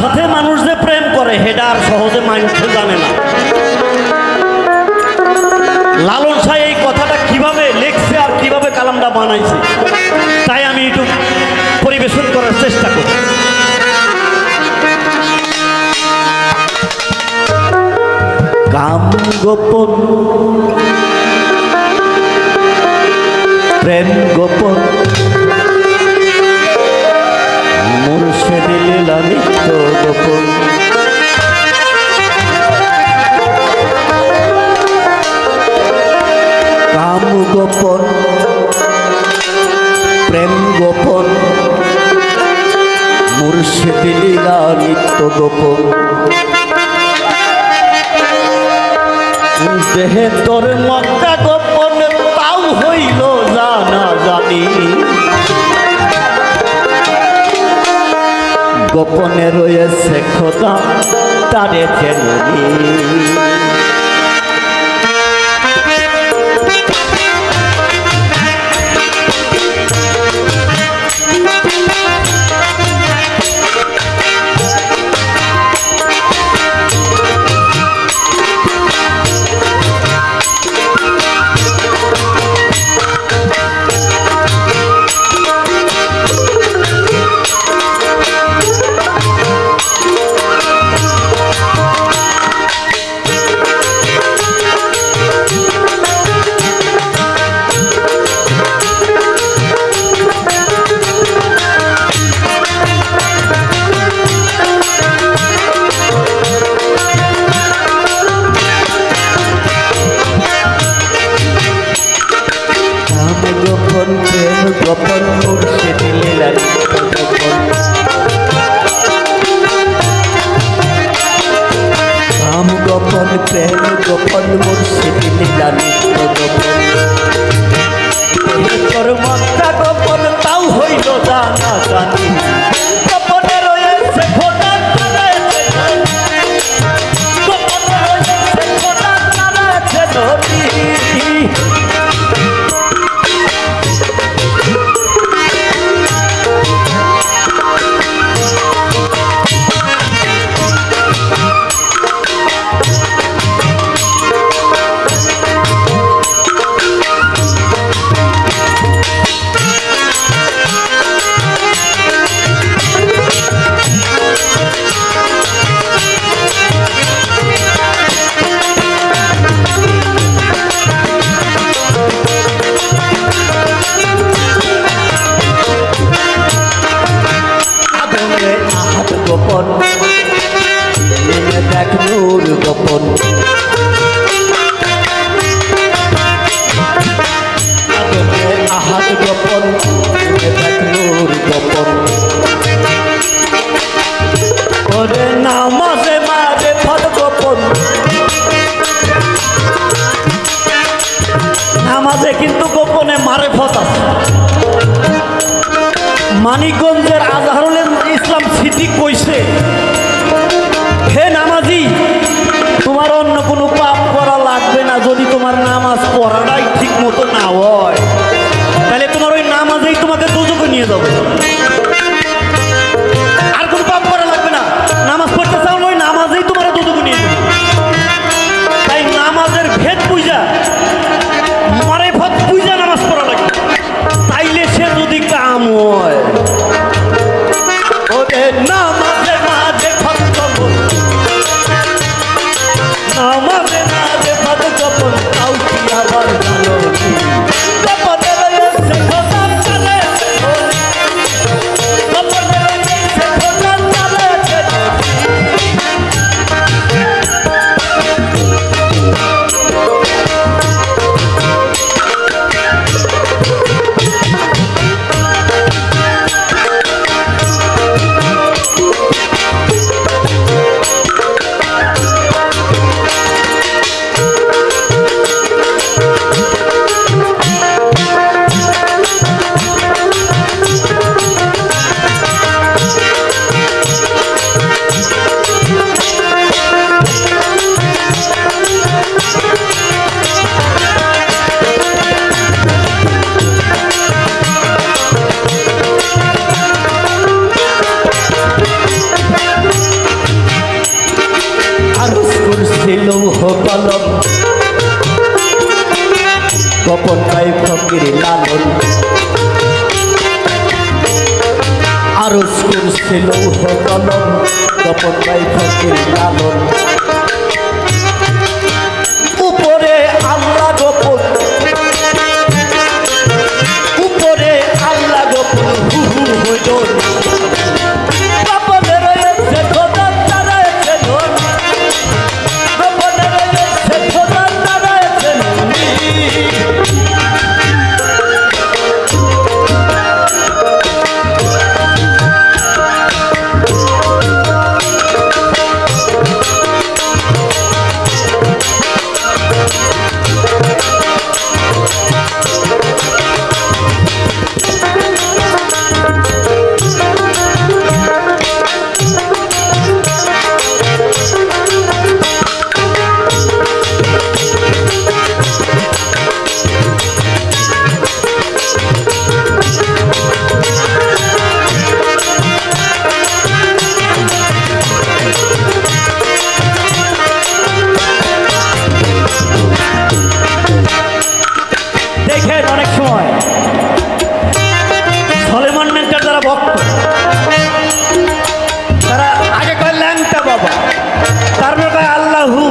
সাথে মানুষ যে প্রেম করে সেটা আর সহজে মানুষ জানে না। লালন শাহ এই কথাটা কিভাবে লিখছে আর কিভাবে কালামটা বানাইছে তাই আমি একটু পরিবেশন করার চেষ্টা করি। কাম গোপন প্রেম গোপন মুর্শিদ লীলা নিত্য গোপন। কাম গোপন প্রেম গোপন মুর্শিদ লীলা নিত্য গোপন। দেহে তোর মক্কা গোপন তাও হইল জানা জানি। গোপনে রয়েছে খোদা তারে চেনি। গোপন মুর্শিদ লীলা নিত্য গোপন। কাম গোপন প্রেম গোপন মুর্শিদ লীলা নিত্য গোপন। তোর মক্কা গোপন তাও হইল জানা জানি। গোপনে রয়েছে খোদা তারে চেনি। গোপনে রয়েছে খোদা তারে চেনি। গোপন দেখ নূর গোপন। আহাত গোপন দেখ নূর গোপন। ওরে নামাজে মারে ফল গোপন। নামাজে কিন্তু গোপনে মারে ফত আছে। মানিকগঞ্জের আজহারুল ইসলাম সিটি কইছে, হে নামাজি তোমার অন্য কোনো পাপ করা লাগবে না। যদি তোমার নামাজ পড়াটাই ঠিক মতো না হয় তাহলে তোমার ওই নামাজেই তোমাকে দোজখে নিয়ে যাবে। আর কোনো পাপ করা লাগবে না। নামাজ পড়তে চাও ওই নামাজেই তোমার দোজখে নিয়ে যাবে। তাই নামাজের ভেদ বুঝা মারে ফত বুঝা নামাজ পড়া লাগবে। তাইলে সে যদি কাম হয় ওরে নামাজে মাঝে ফত গোপন। নামাজে মাঝে ফত গোপন তাও কি আবার ভালো। গোপনে রয়েছে খোদা তারে চেনি। গোপনে রয়েছে খোদা তারে চেনি। আরজ করছিল কলম গোপন গাই ফকির লালন উপরে আল্লাহ গোপন উপরে আল্লাহ গোপন হু হু হইল গোপনে রয়েছে খোদার তারাইছে ধন গোপনে রয়েছে খোদার তারাইছে দেখেন অনেক সময় সলেমান মেন্টার যারা ভক্ত তারা আগে কয় ল্যাংটা বাবা তারপরে কয় আল্লাহু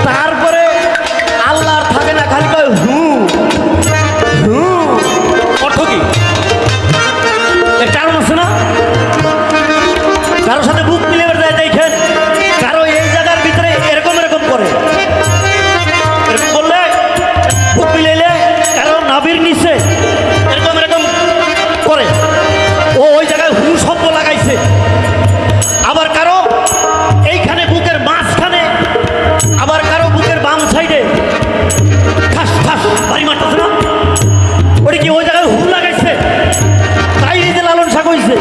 তারপরে আল্লাহ আর থাকে না খালি কয় হু হু অর্থ কি এর কারণ আছে না কারোর সাথে বুক মিলে যায় দেখেন কারো এই জায়গার ভিতরে এরকম এরকম করে এরকম করলে বুক মিলাইলে কারো নাভির নিচে এরকম এরকম করে ও ওই জায়গায় হু শব্দ লাগাইছে আবার কারো এইখানে বুকের মাঝখানে আবার কারো বুকের বাম সাইডে ঠাস ঠাস বাড়ি মারতেছে না ওটা কি ওই জায়গায় হু লাগাইছে তাই নিজে লালন শাক হইছে